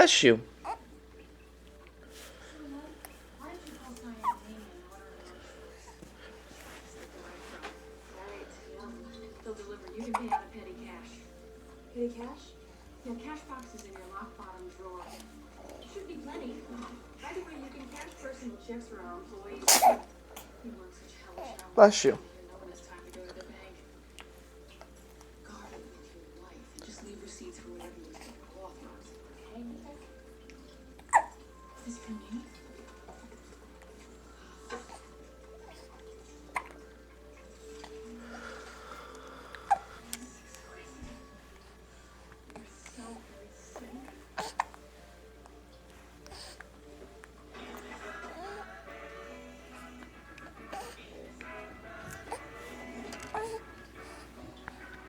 Bless you. They'll deliver. You can pay out of petty cash. Petty cash? Yeah, cash box is in your lock bottom drawer. Should be plenty. By the way, you can cash personal checks for our employees. We work such hellish hours. Bless you.